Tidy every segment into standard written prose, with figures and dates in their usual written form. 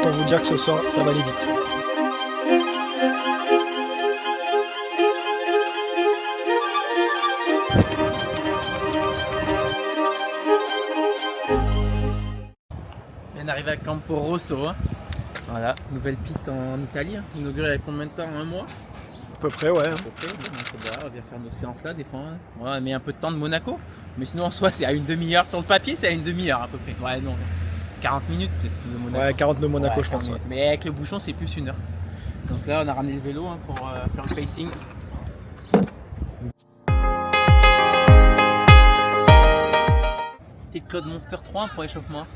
autant vous dire que ce soir, ça va aller vite. On arrive à Campo Rosso, hein. Voilà, nouvelle piste en Italie, inaugurée il y a combien de temps? Un mois? À peu près, ouais. À peu près, donc voilà, on vient faire nos séances là des fois. Hein. Voilà, on met un peu de temps de Monaco, mais sinon en soi c'est à une demi-heure sur le papier, c'est à une demi-heure à peu près. Ouais, non, 40 minutes peut-être de Monaco. Ouais, 40 de Monaco, ouais, je pense. Ouais. Mais avec le bouchon c'est plus une heure. Donc là on a ramené le vélo hein, pour faire le pacing. Petite Claude Monster 3 pour échauffement.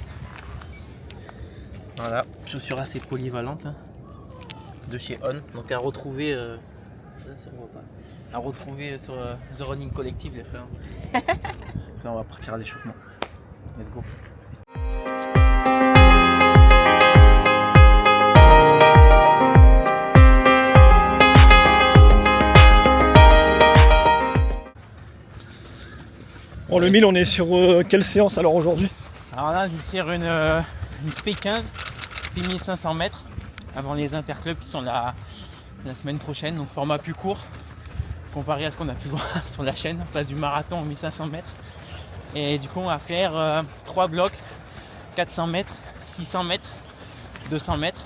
Voilà, chaussures assez polyvalentes hein, de chez On. Donc à retrouver, à retrouver sur The Running Collective les frères. Là on va partir à l'échauffement. Let's go. Bon, le 1000, on est sur quelle séance alors aujourd'hui? Alors là, je vais faire une SP 15, SP 1500 mètres avant les interclubs qui sont la semaine prochaine. Donc format plus court comparé à ce qu'on a pu voir sur la chaîne. On passe du marathon en 1500 mètres. Et du coup, on va faire 3 blocs, 400 mètres, 600 mètres, 200 mètres.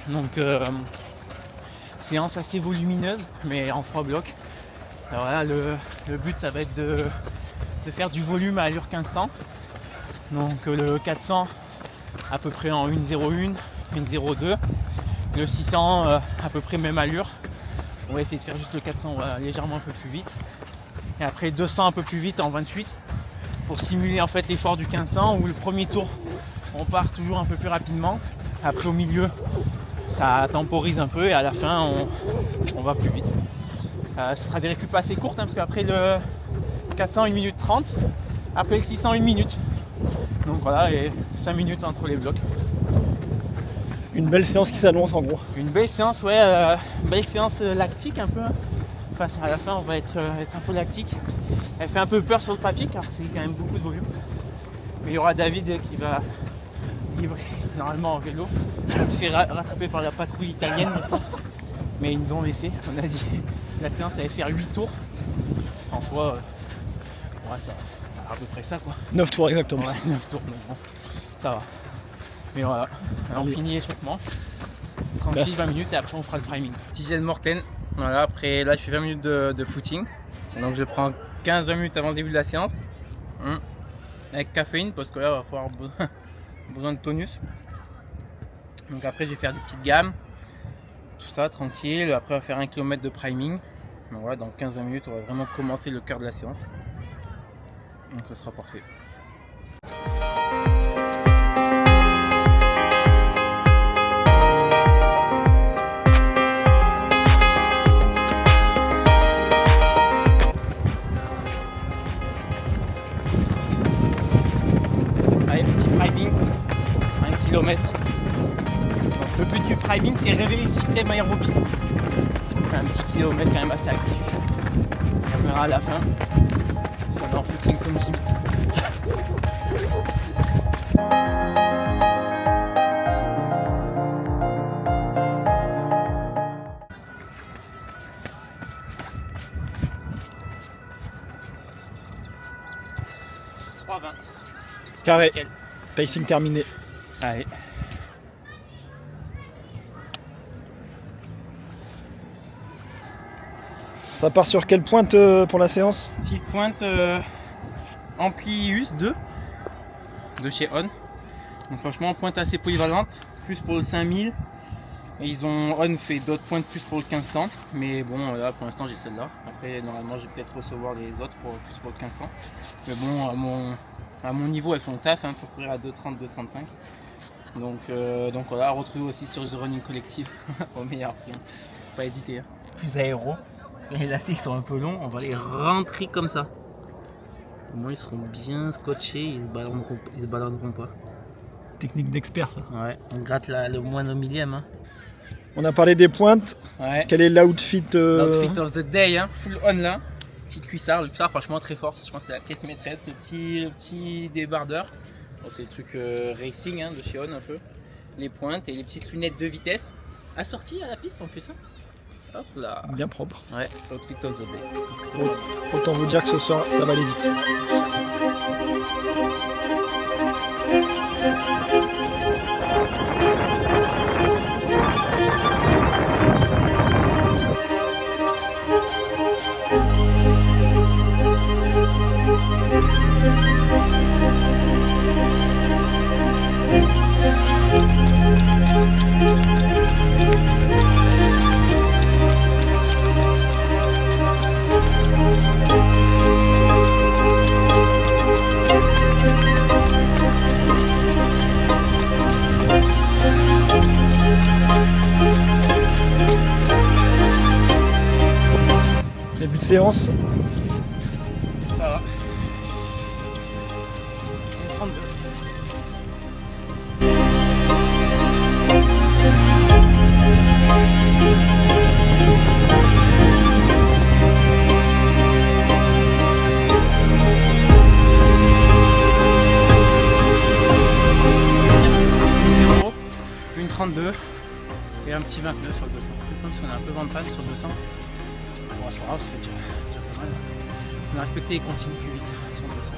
Donc séance assez volumineuse, mais en 3 blocs. Alors voilà, le but, ça va être de faire du volume à allure 1500. Donc le 400 à peu près en 1,01, 1,02. Le 600 à peu près même allure. On va essayer de faire juste le 400 légèrement un peu plus vite. Et après 200 un peu plus vite en 28 pour simuler en fait l'effort du 1500 où le premier tour on part toujours un peu plus rapidement. Après au milieu ça temporise un peu et à la fin on va plus vite. Ce sera des récup assez courtes hein, parce qu'après le 400 1 minute 30, après le 600 1 minute. Donc voilà, et 5 minutes entre les blocs. Une belle séance qui s'annonce en gros. Une belle séance, ouais, belle séance lactique un peu. Enfin, à la fin, on va être un peu lactique. Elle fait un peu peur sur le papier car c'est quand même beaucoup de volume. Mais il y aura David qui va livrer normalement en vélo. Il se fait rattraper par la patrouille italienne. Mais ils nous ont laissé. On a dit la séance allait faire 8 tours. En soi, ouais, ça à peu près ça quoi. 9 tours exactement. Ouais, 9 tours, donc bon, ça va. Mais voilà, alors, on finit l'échauffement. Tranquille, 20 minutes et après on fera le priming. Petit gel Morten. Voilà, après là je fais 20 minutes de footing. Donc je prends 15-20 minutes avant le début de la séance. Avec caféine parce que là il va falloir besoin de tonus. Donc après je vais faire des petites gammes. Tout ça tranquille. Après on va faire 1 km de priming. Donc voilà, dans 15-20 minutes on va vraiment commencer le cœur de la séance. Donc ça sera parfait. Allez, petit priming, 1 km. Donc, le but du priming c'est réveiller le système aérobie. On fait un petit kilomètre quand même assez actif. On verra à la fin. On est en footing comme Jim. Carré. Nickel. Pacing terminé. Allez. Ça part sur quelle pointe pour la séance? Petite pointe Amplius 2 de chez On. Donc franchement pointe assez polyvalente, plus pour le 5000. Et On fait d'autres pointes plus pour le 1500. Mais bon là pour l'instant j'ai celle-là. Après normalement je vais peut-être recevoir les autres plus pour le 1500. Mais bon à mon niveau elles font le taf hein, pour courir à 2,30, 2,35. Donc voilà, à retrouver aussi sur The Running Collective au meilleur prix. Faut pas hésiter. Hein. Plus aéro. Parce que les lacets ils sont un peu longs, on va les rentrer comme ça. Au moins ils seront bien scotchés, ils se baladeront pas. Technique d'expert ça. Ouais, on gratte le moindre millième. Hein. On a parlé des pointes. Ouais. Quel est l'outfit L'outfit of the day, hein. Full on là. Petit cuissard, le cuissard franchement très fort. Je pense que c'est la caisse maîtresse, le petit débardeur. Bon, c'est le truc racing hein, de chez On un peu. les pointes et les petites lunettes de vitesse. Assorties à la piste en plus. Hein. Hop là. Bien propre. Ouais, outfit of the day. Autant vous dire que ce soir, ça va aller vite. Début de séance. Ça va. 32. Une 32 et un petit 29 sur le 200. Je compte parce qu'on a un peu vent de face sur le 200. Bon, c'est pas grave, ça fait déjà pas mal. On a respecté les consignes plus vite sur le 200.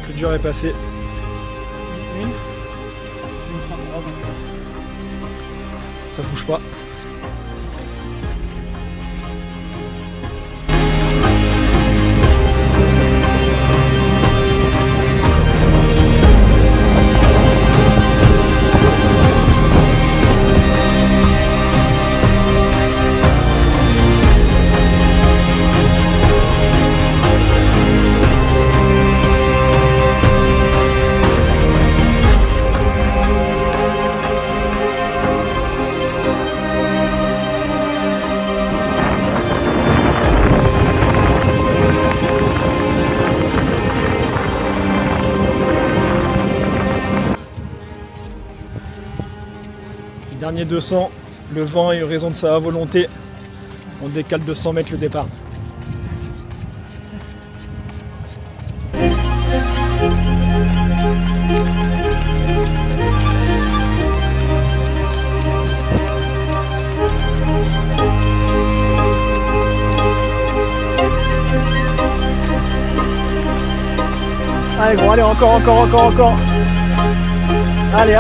Le dur est passé. Une 33, 29. Ça bouge pas. Dernier 200, le vent a eu raison de sa volonté. On décale de 100 mètres le départ. Allez gros, allez, encore. Allez.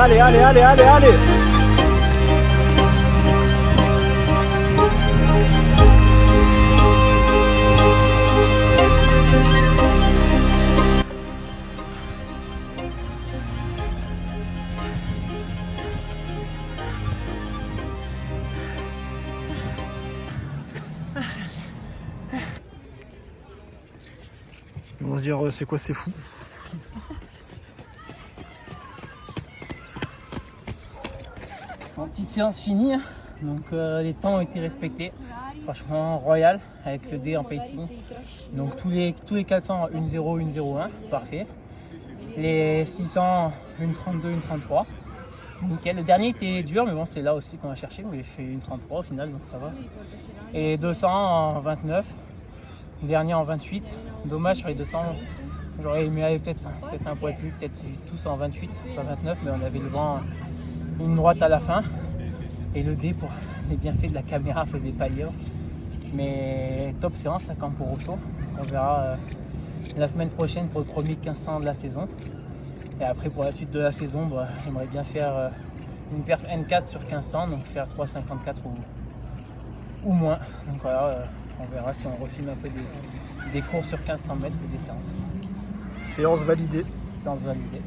Ils vont se dire c'est quoi, c'est fou. Bon, petite séance finie, donc les temps ont été respectés. Franchement royal avec le D en pacing. Donc tous les 400 1-0, 1-0-1, parfait. Les 600, une 32, une 33. Nickel. Le dernier était dur, mais bon, c'est là aussi qu'on a cherché. Mais j'ai fait une 33 au final, donc ça va. Et 200 en 29. Le dernier en 28. Dommage sur les 200. J'aurais aimé peut-être un poil plus, peut-être tous en 28, pas 29, mais on avait le vent une droite à la fin. Et le dé pour les bienfaits de la caméra faisait pas lire. Mais top séance, 50 pour Rousseau. On verra la semaine prochaine pour le premier 1500 de la saison. Et après pour la suite de la saison, j'aimerais bien faire une perf N4 sur 1500, donc faire 3,54 ou moins. Donc voilà, on verra si on refilme un peu des cours sur 1500 mètres ou des séances. Séance validée. Séance validée.